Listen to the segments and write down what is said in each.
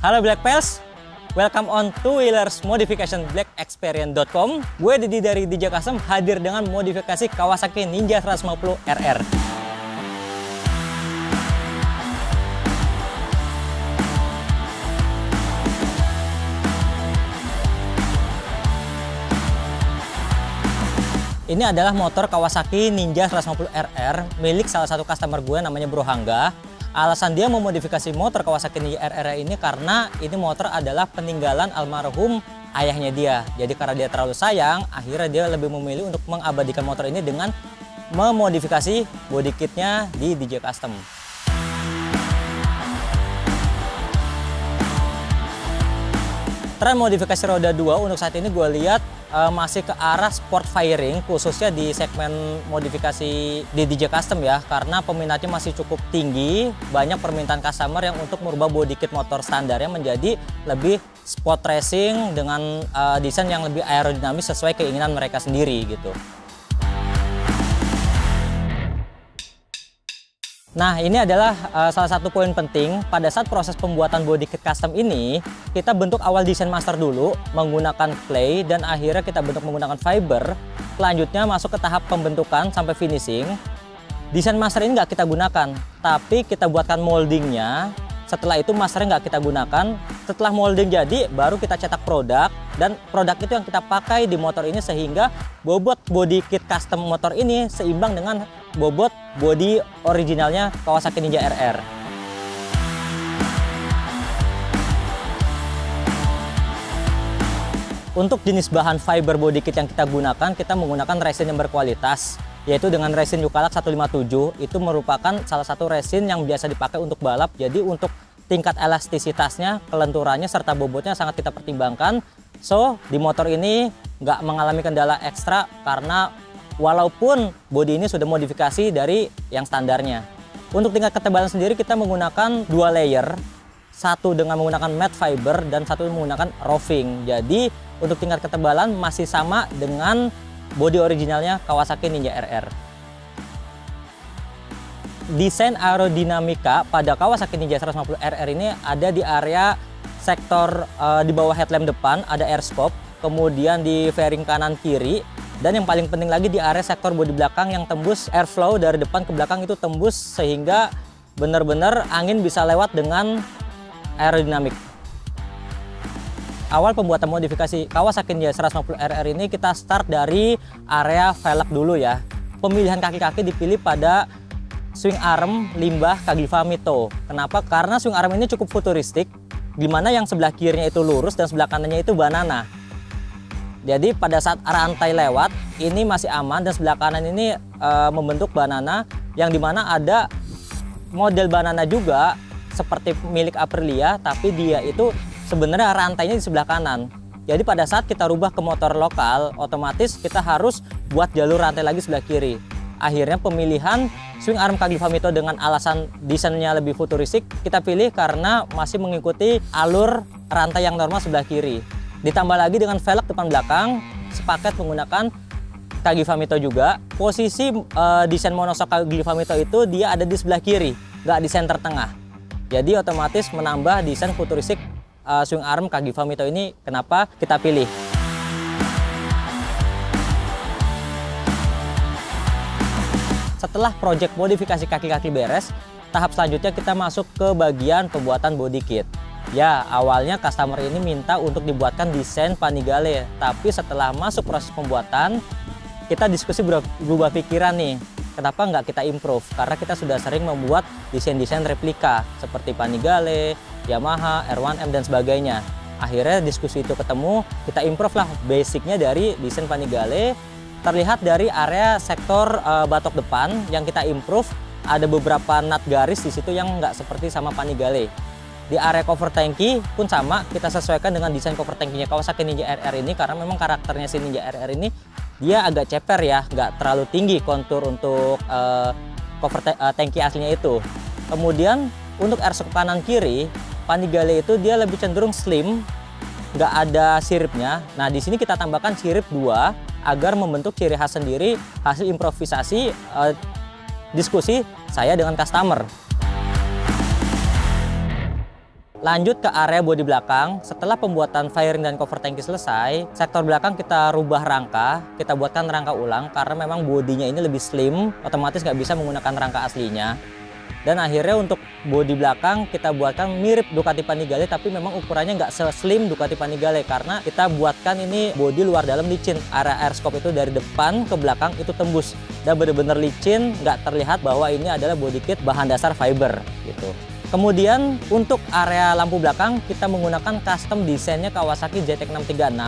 Halo Black Pals, welcome on Two Wheelers Modification BlackExperience.com. Gue Didi dari DJ Custom hadir dengan modifikasi Kawasaki Ninja 150 RR. Ini adalah motor Kawasaki Ninja 150 RR milik salah satu customer gue namanya Bro Hangga. Alasan dia memodifikasi motor Kawasaki Ninja RR ini karena ini motor adalah peninggalan almarhum ayahnya dia. Jadi karena dia terlalu sayang, akhirnya dia lebih memilih untuk mengabadikan motor ini dengan memodifikasi body kitnya di DJ Custom. Tren modifikasi roda 2 untuk saat ini gue lihat masih ke arah sport firing, khususnya di segmen modifikasi di DJ Custom ya, karena peminatnya masih cukup tinggi. Banyak permintaan customer yang untuk merubah body kit motor standarnya menjadi lebih sport racing dengan desain yang lebih aerodinamis sesuai keinginan mereka sendiri gitu. Nah, ini adalah salah satu poin penting pada saat proses pembuatan body kit custom ini. Kita bentuk awal desain master dulu menggunakan clay dan akhirnya kita bentuk menggunakan fiber. Selanjutnya masuk ke tahap pembentukan sampai finishing. Desain master ini nggak kita gunakan, tapi kita buatkan moldingnya. Setelah itu masternya nggak kita gunakan. Setelah molding jadi, baru kita cetak produk. Dan produk itu yang kita pakai di motor ini sehingga bobot body kit custom motor ini seimbang dengan bobot body originalnya Kawasaki Ninja RR. Untuk jenis bahan fiber body kit yang kita gunakan, kita menggunakan resin yang berkualitas, yaitu dengan resin Eukalak 157. Itu merupakan salah satu resin yang biasa dipakai untuk balap. Jadi untuk tingkat elastisitasnya, kelenturannya, serta bobotnya sangat kita pertimbangkan. So, di motor ini nggak mengalami kendala ekstra karena walaupun bodi ini sudah modifikasi dari yang standarnya. Untuk tingkat ketebalan sendiri kita menggunakan 2 layer. Satu dengan menggunakan matte fiber dan satu menggunakan roving. Jadi untuk tingkat ketebalan masih sama dengan bodi originalnya Kawasaki Ninja RR. Desain aerodinamika pada Kawasaki Ninja 150 RR ini ada di area sektor di bawah headlamp depan ada air scope, kemudian di fairing kanan kiri, dan yang paling penting lagi di area sektor bodi belakang yang tembus airflow dari depan ke belakang itu tembus sehingga benar-benar angin bisa lewat dengan aerodinamik. Awal pembuatan modifikasi Kawasaki Ninja 150 RR ini kita start dari area velg dulu ya. Pemilihan kaki-kaki dipilih pada swing arm limbah Cagiva Mito. Kenapa? Karena swing arm ini cukup futuristik, di mana yang sebelah kirinya itu lurus dan sebelah kanannya itu banana. Jadi pada saat rantai lewat ini masih aman dan sebelah kanan ini membentuk banana, yang dimana ada model banana juga seperti milik Aprilia, tapi dia itu sebenarnya rantainya di sebelah kanan. Jadi pada saat kita rubah ke motor lokal, otomatis kita harus buat jalur rantai lagi sebelah kiri. Akhirnya pemilihan swing arm Cagiva Mito dengan alasan desainnya lebih futuristik kita pilih karena masih mengikuti alur rantai yang normal sebelah kiri. Ditambah lagi dengan velg depan belakang sepaket menggunakan Cagiva Mito juga. Posisi desain monoshock Cagiva Mito itu dia ada di sebelah kiri, nggak di center tengah. Jadi otomatis menambah desain futuristik swing arm Cagiva Mito ini kenapa kita pilih. Setelah proyek modifikasi kaki-kaki beres, tahap selanjutnya kita masuk ke bagian pembuatan body kit. Ya, awalnya customer ini minta untuk dibuatkan desain Panigale, tapi setelah masuk proses pembuatan, kita diskusi berubah pikiran nih. Kenapa nggak kita improve? Karena kita sudah sering membuat desain-desain replika seperti Panigale, Yamaha, R1M dan sebagainya. Akhirnya diskusi itu ketemu, kita improve lah basicnya dari desain Panigale. Terlihat dari area sektor batok depan yang kita improve, ada beberapa nut garis di situ yang nggak seperti sama Panigale. Di area cover tanki pun sama, kita sesuaikan dengan desain cover tankinya Kawasaki Ninja RR ini karena memang karakternya si Ninja RR ini dia agak ceper ya, nggak terlalu tinggi kontur untuk cover tanki aslinya itu. Kemudian untuk airshock kanan kiri, Panigale itu dia lebih cenderung slim, nggak ada siripnya. Nah di sini kita tambahkan sirip 2 agar membentuk ciri khas sendiri hasil improvisasi diskusi saya dengan customer. Lanjut ke area bodi belakang. Setelah pembuatan fairing dan cover tangki selesai, sektor belakang kita rubah rangka, kita buatkan rangka ulang karena memang bodinya ini lebih slim, otomatis nggak bisa menggunakan rangka aslinya. Dan akhirnya untuk bodi belakang kita buatkan mirip Ducati Panigale, tapi memang ukurannya nggak se-slim Ducati Panigale karena kita buatkan ini bodi luar dalam licin. Area air scope itu dari depan ke belakang itu tembus dan benar-benar licin, nggak terlihat bahwa ini adalah bodi kit bahan dasar fiber gitu. Kemudian untuk area lampu belakang kita menggunakan custom desainnya Kawasaki ZX636.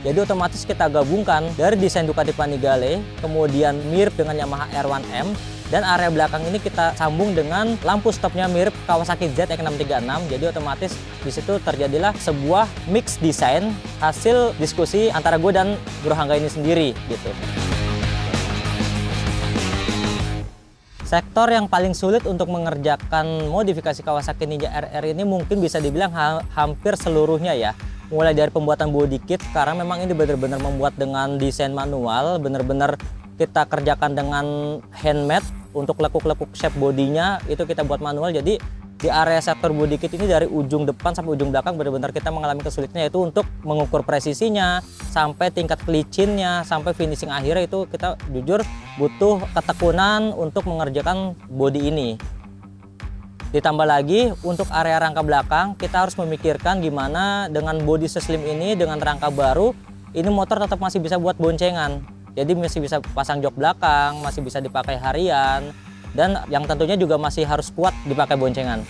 Jadi otomatis kita gabungkan dari desain Ducati Panigale, kemudian mirip dengan Yamaha R1M. Dan area belakang ini kita sambung dengan lampu stopnya mirip Kawasaki ZX636. Jadi otomatis di situ terjadilah sebuah mix desain hasil diskusi antara gue dan Bro Hangga ini sendiri gitu. Sektor yang paling sulit untuk mengerjakan modifikasi Kawasaki Ninja RR ini mungkin bisa dibilang hampir seluruhnya ya. Mulai dari pembuatan body kit, karena memang ini benar-benar membuat dengan desain manual, benar-benar kita kerjakan dengan handmade. Untuk lekuk-lekuk shape bodinya itu kita buat manual. Jadi di area sektor body kit ini dari ujung depan sampai ujung belakang benar-benar kita mengalami kesulitan, yaitu untuk mengukur presisinya sampai tingkat kelicinnya sampai finishing akhirnya itu kita jujur butuh ketekunan untuk mengerjakan body ini. Ditambah lagi untuk area rangka belakang kita harus memikirkan gimana dengan body seslim ini dengan rangka baru ini motor tetap masih bisa buat boncengan. Jadi masih bisa pasang jok belakang, masih bisa dipakai harian, dan yang tentunya juga masih harus kuat dipakai boncengan.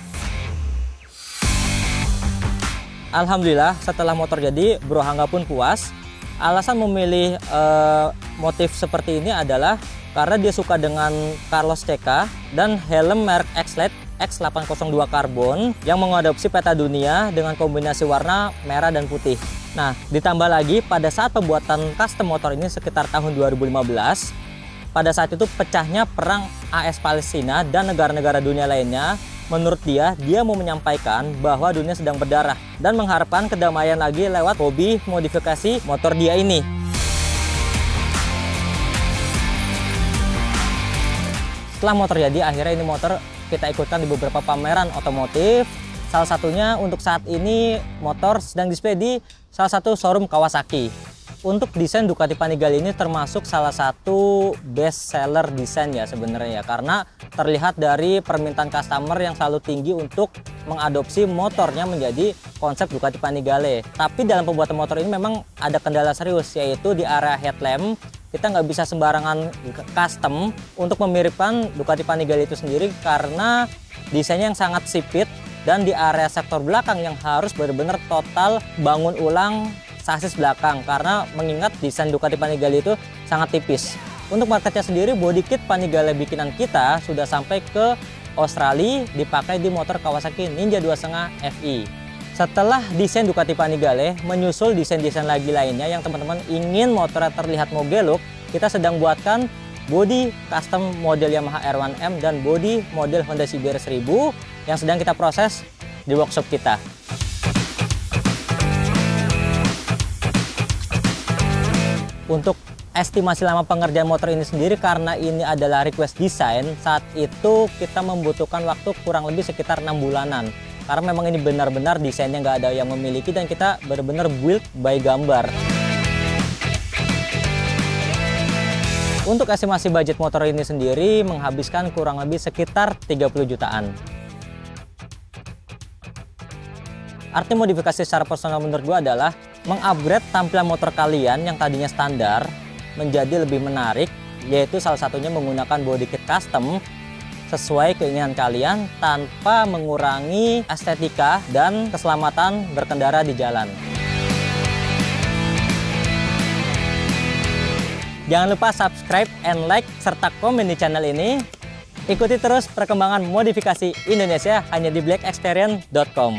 Alhamdulillah setelah motor jadi, Bro Hangga pun puas. Alasan memilih motif seperti ini adalah karena dia suka dengan Carlos CK dan helm merek X-Lite X802 Carbon yang mengadopsi peta dunia dengan kombinasi warna merah dan putih. Nah, ditambah lagi pada saat pembuatan custom motor ini sekitar tahun 2015, pada saat itu pecahnya perang AS Palestina dan negara-negara dunia lainnya. Menurut dia mau menyampaikan bahwa dunia sedang berdarah dan mengharapkan kedamaian lagi lewat hobi modifikasi motor dia ini. Setelah motor jadi, akhirnya ini motor kita ikutkan di beberapa pameran otomotif. Salah satunya untuk saat ini motor sedang display di salah satu showroom Kawasaki. Untuk desain Ducati Panigale ini termasuk salah satu best seller desain ya sebenarnya ya, karena terlihat dari permintaan customer yang selalu tinggi untuk mengadopsi motornya menjadi konsep Ducati Panigale. Tapi dalam pembuatan motor ini memang ada kendala serius, yaitu di area headlamp. Kita nggak bisa sembarangan custom untuk memiripkan Ducati Panigale itu sendiri karena desainnya yang sangat sipit, dan di area sektor belakang yang harus benar-benar total bangun ulang sasis belakang karena mengingat desain Ducati Panigale itu sangat tipis. Untuk marketnya sendiri, body kit Panigale bikinan kita sudah sampai ke Australia, dipakai di motor Kawasaki Ninja 2.5 FI. Setelah desain Ducati Panigale, menyusul desain-desain lagi lainnya yang teman-teman ingin motornya terlihat mogeluk, kita sedang buatkan body custom model Yamaha R1M dan body model Honda CBR 1000 yang sedang kita proses di workshop kita. Untuk estimasi lama pengerjaan motor ini sendiri, karena ini adalah request design, saat itu kita membutuhkan waktu kurang lebih sekitar 6 bulanan. Karena memang ini benar-benar desainnya nggak ada yang memiliki dan kita benar-benar build by gambar. Untuk estimasi budget motor ini sendiri menghabiskan kurang lebih sekitar 30 jutaan. Arti modifikasi secara personal menurut gue adalah mengupgrade tampilan motor kalian yang tadinya standar menjadi lebih menarik, yaitu salah satunya menggunakan body kit custom sesuai keinginan kalian tanpa mengurangi estetika dan keselamatan berkendara di jalan. Jangan lupa subscribe and like serta komen di channel ini. Ikuti terus perkembangan modifikasi Indonesia hanya di blackexperience.com.